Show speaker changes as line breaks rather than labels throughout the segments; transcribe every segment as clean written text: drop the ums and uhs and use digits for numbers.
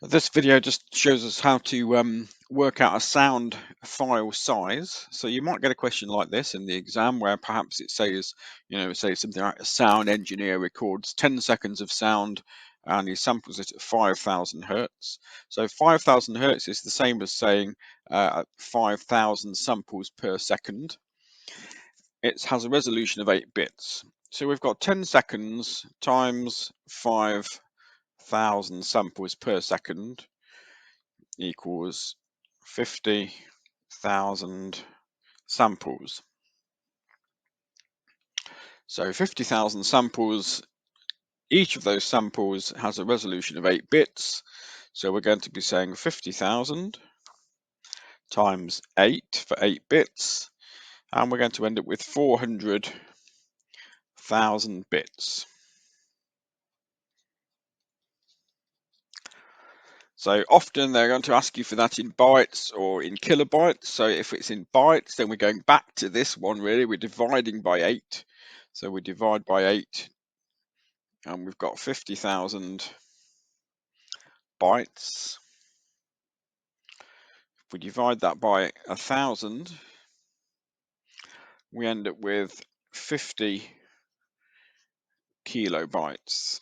This video just shows us how to work out a sound file size. So you might get a question like this in the exam where perhaps it says, say something like a sound engineer records 10 seconds of sound and he samples it at 5,000 hertz. So 5,000 hertz is the same as saying 5,000 samples per second. It has a resolution of 8 bits. So we've got 10 seconds times 5,000 samples per second equals 50,000 samples. So 50,000 samples, each of those samples has a resolution of 8 bits. So we're going to be saying 50,000 times 8 for 8 bits, and we're going to end up with 400,000 bits. So often they're going to ask you for that in bytes or in kilobytes. So if it's in bytes, then we're going back to this one really. We're dividing by 8. So we divide by 8 and we've got 50,000 bytes. If we divide that by 1,000, we end up with 50 kilobytes.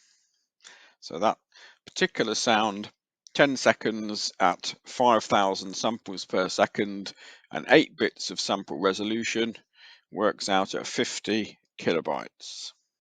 So that particular sound, 10 seconds at 5,000 samples per second and 8 bits of sample resolution, works out at 50 kilobytes.